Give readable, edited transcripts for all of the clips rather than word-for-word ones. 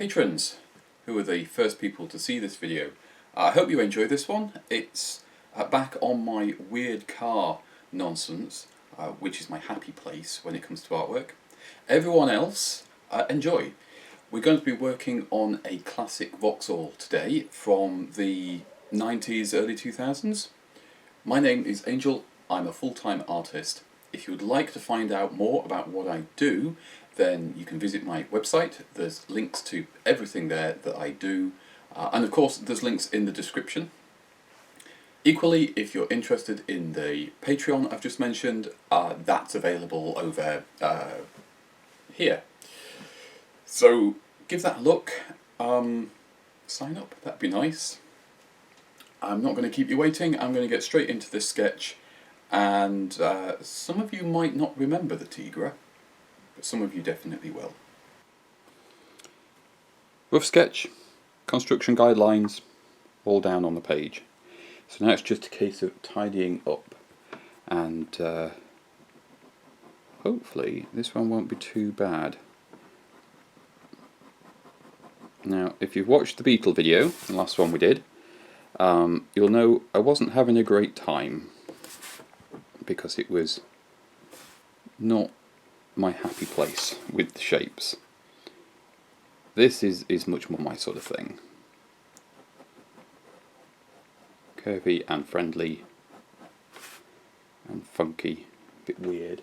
Patrons, who are the first people to see this video, I hope you enjoy this one. It's back on my weird car nonsense, which is my happy place when it comes to artwork. Everyone else, enjoy. We're going to be working on a classic Vauxhall today from the 90s, early 2000s. My name is Angel, I'm a full-time artist. If you would like to find out more about what I do, then you can visit my website. There's links to everything there that I do, and of course there's links in the description. Equally, if you're interested in the Patreon I've just mentioned, that's available over here. So give that a look, sign up, that'd be nice. I'm not going to keep you waiting, I'm going to get straight into this sketch, and some of you might not remember the Tigra, but some of you definitely will. Rough sketch, construction guidelines, all down on the page. So now it's just a case of tidying up, and hopefully this one won't be too bad. Now, if you've watched the Beetle video, the last one we did, you'll know I wasn't having a great time because it was not my happy place with the shapes. This is much more my sort of thing. Curvy and friendly and funky, a bit weird.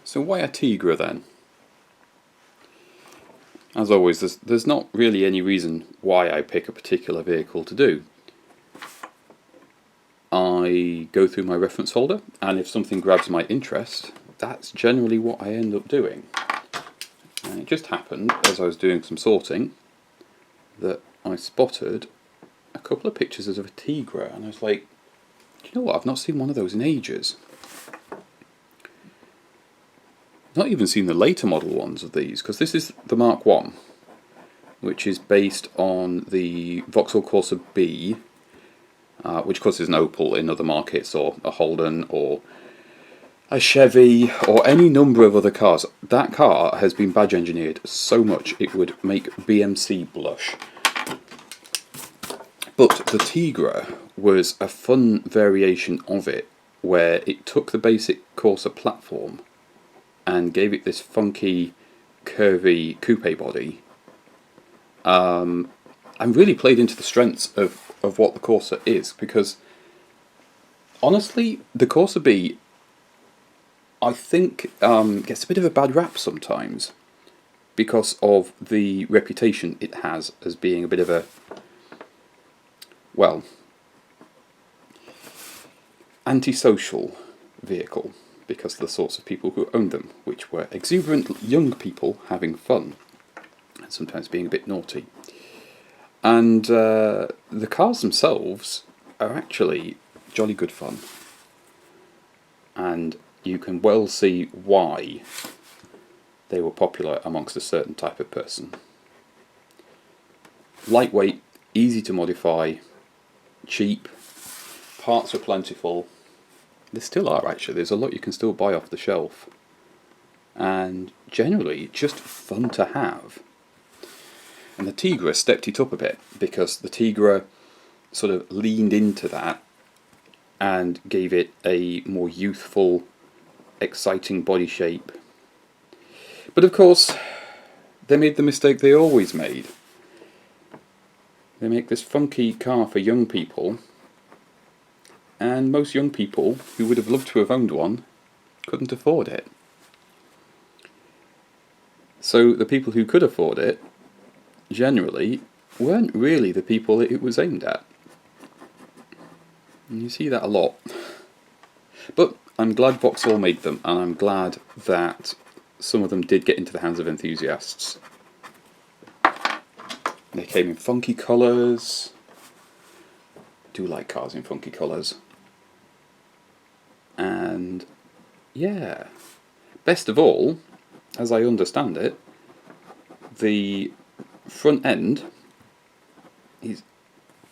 So why a Tigra then? As always, there's not really any reason why I pick a particular vehicle to do. I go through my reference folder, and if something grabs my interest, that's generally what I end up doing. And it just happened, as I was doing some sorting, that I spotted a couple of pictures of a Tigra, and I was like, do you know what, I've not seen one of those in ages. Not even seen the later model ones of these, because this is the Mark I, which is based on the Vauxhall Corsa B, which of course is an Opel in other markets, or a Holden, or a Chevy, or any number of other cars. That car has been badge engineered so much it would make BMC blush. But the Tigra was a fun variation of it, where it took the basic Corsa platform and gave it this funky, curvy coupe body, and really played into the strengths of what the Corsa is, because honestly, the Corsa B, I think, gets a bit of a bad rap sometimes, because of the reputation it has as being a bit of a, well, antisocial vehicle, because of the sorts of people who owned them, which were exuberant young people having fun, and sometimes being a bit naughty. And the cars themselves are actually jolly good fun, and you can well see why they were popular amongst a certain type of person. Lightweight, easy to modify, cheap, parts are plentiful. There still are, actually. There's a lot you can still buy off the shelf. And generally, just fun to have. And the Tigra stepped it up a bit, because the Tigra sort of leaned into that and gave it a more youthful, exciting body shape. But of course, they made the mistake they always made. They make this funky car for young people, and most young people who would have loved to have owned one couldn't afford it. So the people who could afford it generally weren't really the people that it was aimed at. And you see that a lot. But I'm glad Vauxhall made them, and I'm glad that some of them did get into the hands of enthusiasts. They came in funky colours. Do like cars in funky colours. And yeah, best of all, as I understand it, the front end is,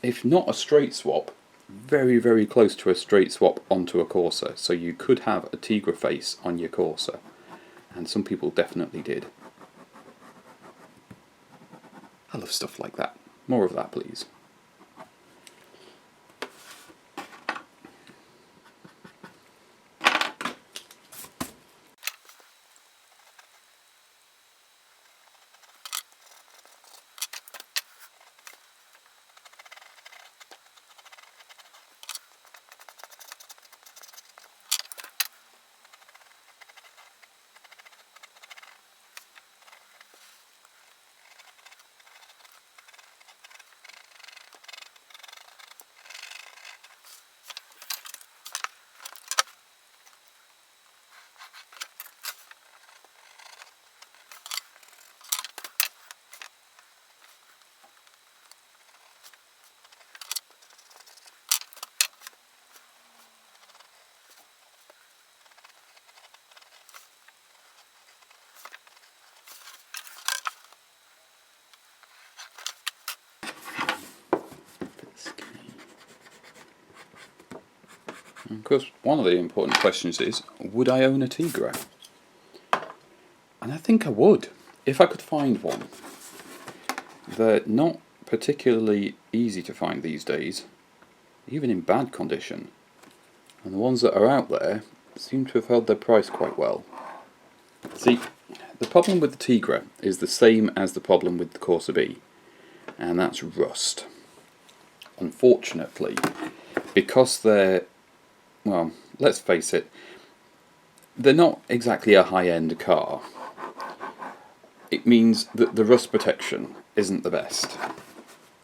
if not a straight swap, very, very close to a straight swap onto a Corsa. So you could have a Tigra face on your Corsa, and some people definitely did. I love stuff like that. More of that, please. Of course, one of the important questions is, would I own a Tigra? And I think I would, if I could find one. They're not particularly easy to find these days, even in bad condition. And the ones that are out there seem to have held their price quite well. See, the problem with the Tigra is the same as the problem with the Corsa B, and that's rust. Unfortunately, because they're, well, let's face it, they're not exactly a high-end car. It means that the rust protection isn't the best.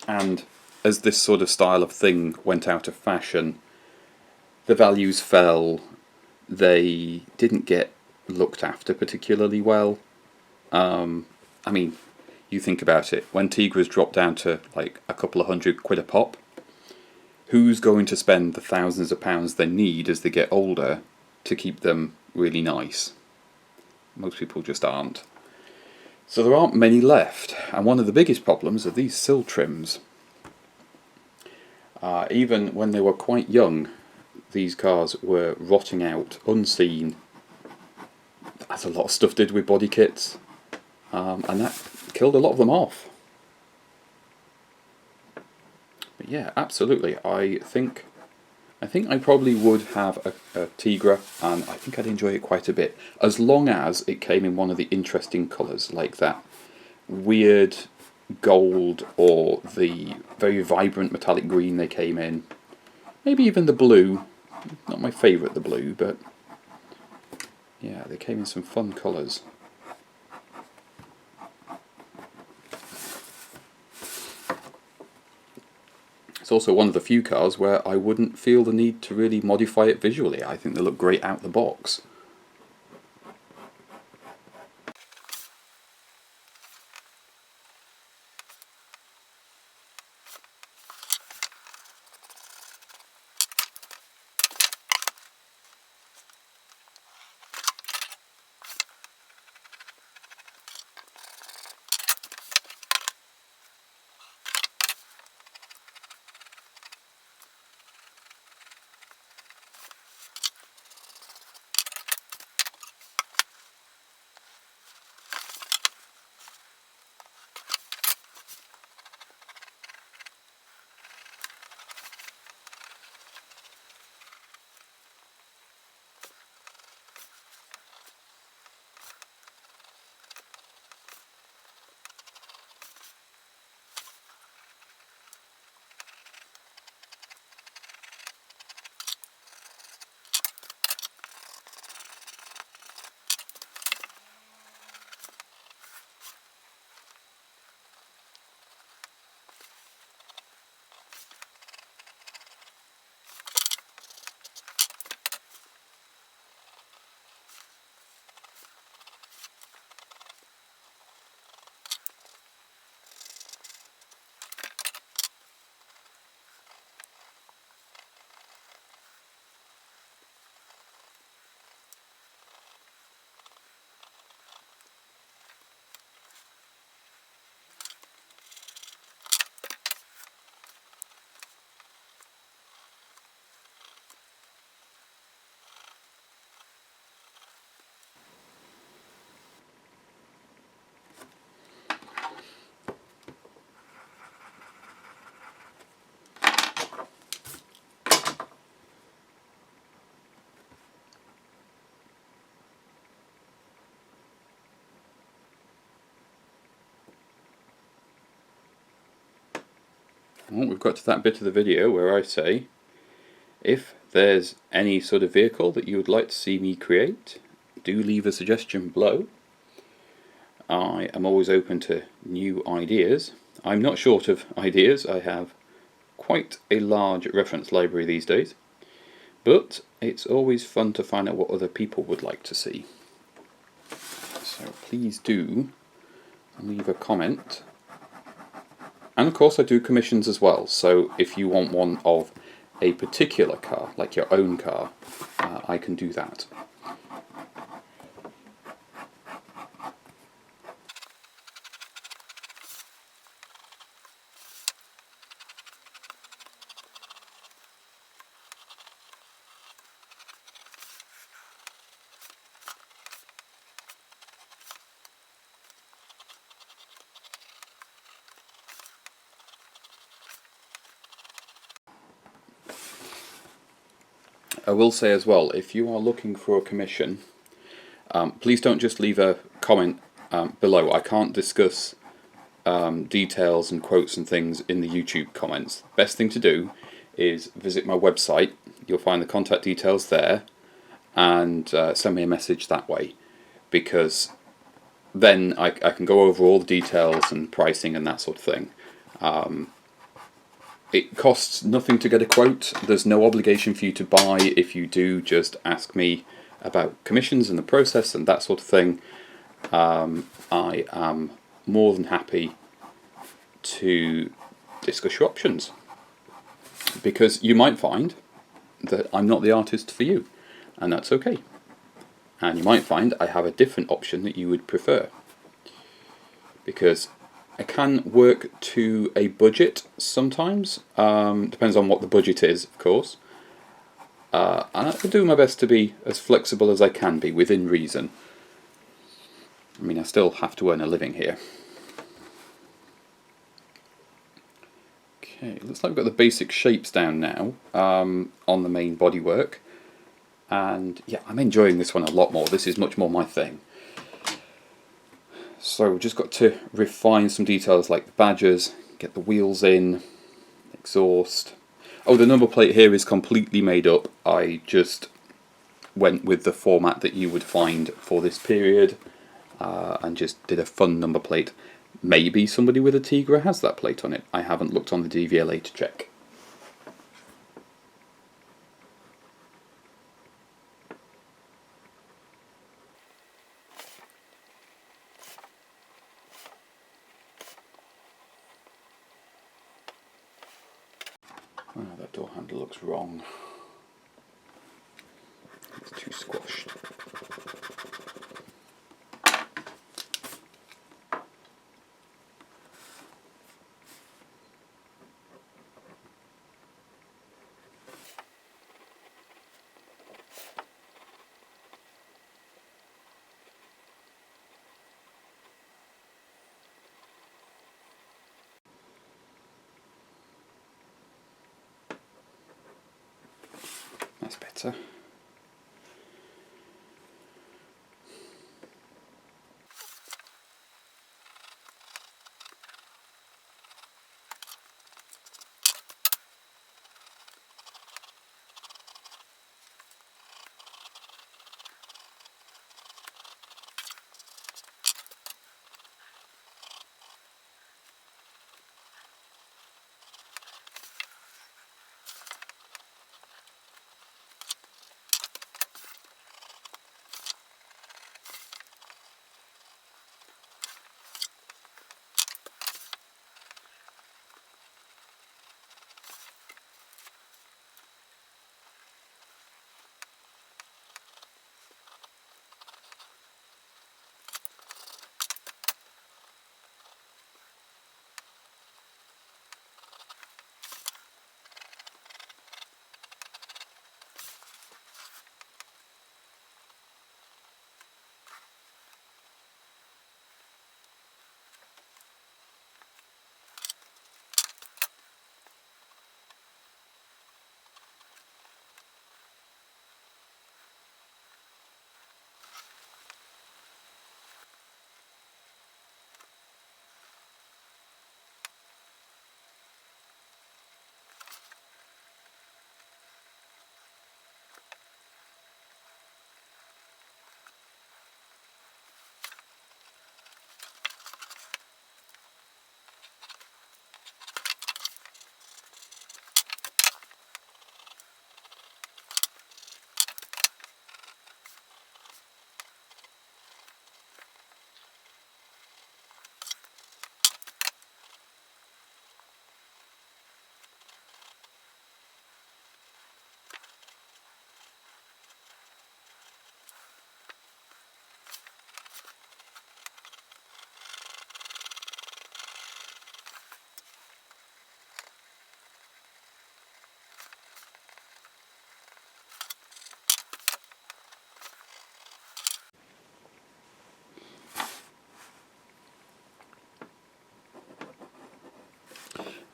And as this sort of style of thing went out of fashion, the values fell, they didn't get looked after particularly well. I mean, you think about it, when Tigras dropped down to like a couple of £100 a pop, who's going to spend the thousands of pounds they need as they get older to keep them really nice? Most people just aren't. So there aren't many left, and one of the biggest problems are these sill trims. Even when they were quite young, these cars were rotting out, unseen, as a lot of stuff did with body kits, and that killed a lot of them off. But yeah, absolutely, I think I probably would have a Tigra, and I think I'd enjoy it quite a bit, as long as it came in one of the interesting colours, like that weird gold or the very vibrant metallic green they came in. Maybe even the blue. Not my favourite, the blue, but yeah, they came in some fun colours. It's also one of the few cars where I wouldn't feel the need to really modify it visually. I think they look great out the box. Well, we've got to that bit of the video where I say, if there's any sort of vehicle that you would like to see me create, do leave a suggestion below. I am always open to new ideas. I'm not short of ideas. I have quite a large reference library these days, but it's always fun to find out what other people would like to see. So please do leave a comment. And of course I do commissions as well, so if you want one of a particular car, like your own car, I can do that. I will say as well, if you are looking for a commission, please don't just leave a comment below. I can't discuss details and quotes and things in the YouTube comments. Best thing to do is visit my website. You'll find the contact details there, and send me a message that way, because then I can go over all the details and pricing and that sort of thing. It costs nothing to get a quote. There's no obligation for you to buy. If you do, just ask me about commissions and the process and that sort of thing. I am more than happy to discuss your options, because you might find that I'm not the artist for you, and that's okay. And you might find I have a different option that you would prefer, because I can work to a budget sometimes. Depends on what the budget is, of course. And I do my best to be as flexible as I can be, within reason. I mean, I still have to earn a living here. Okay, looks like we've got the basic shapes down now on the main bodywork. And yeah, I'm enjoying this one a lot more. This is much more my thing. So we've just got to refine some details like the badges, get the wheels in, exhaust. Oh, the number plate here is completely made up. I just went with the format that you would find for this period and just did a fun number plate. Maybe somebody with a Tigra has that plate on it. I haven't looked on the DVLA to check. Oh, that door handle looks wrong. It's too squashed. That's better.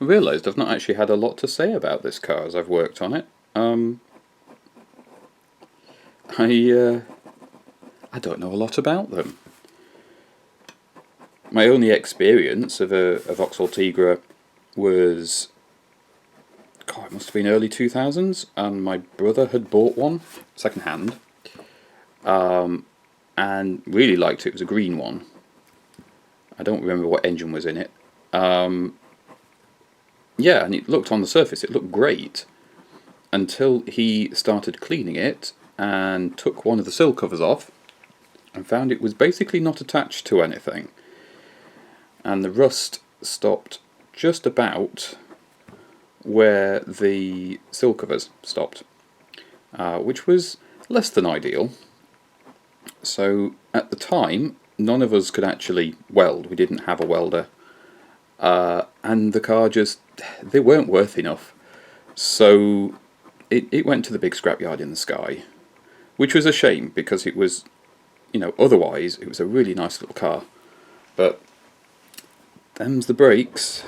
I realised I've not actually had a lot to say about this car as I've worked on it. I don't know a lot about them. My only experience of a Vauxhall Tigra was, God, it must have been early 2000s, and my brother had bought one, second hand, and really liked it. It was a green one. I don't remember what engine was in it. Yeah, and it looked on the surface, it looked great, until he started cleaning it and took one of the sill covers off and found it was basically not attached to anything. And the rust stopped just about where the sill covers stopped, which was less than ideal. So at the time, none of us could actually weld. We didn't have a welder, and the car just, they weren't worth enough. So it went to the big scrapyard in the sky, which was a shame because it was, you know, otherwise it was a really nice little car. But them's the brakes.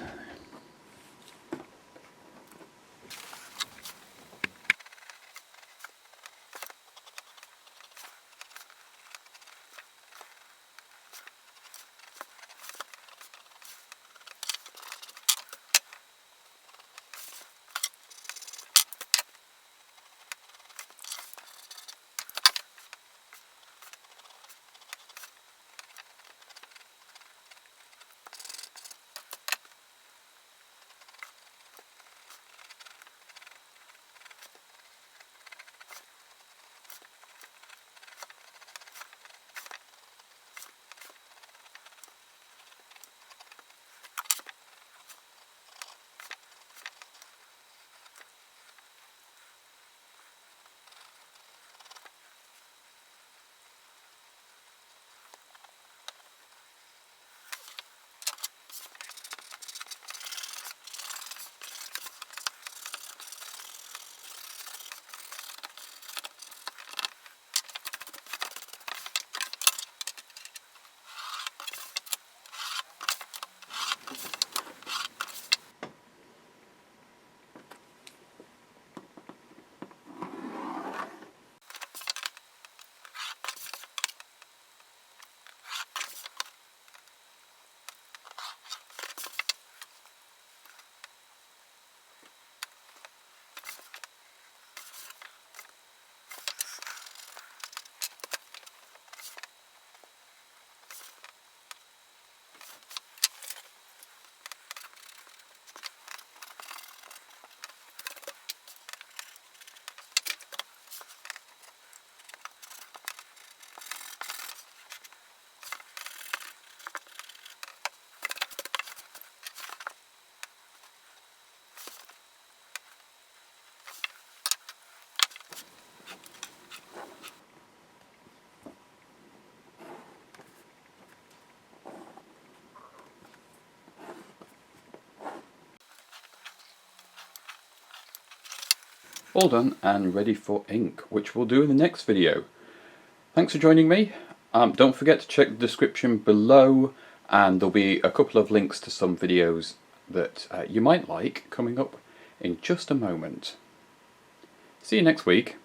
All done and ready for ink, which we'll do in the next video. Thanks for joining me. Don't forget to check the description below, and there'll be a couple of links to some videos that you might like coming up in just a moment. See you next week.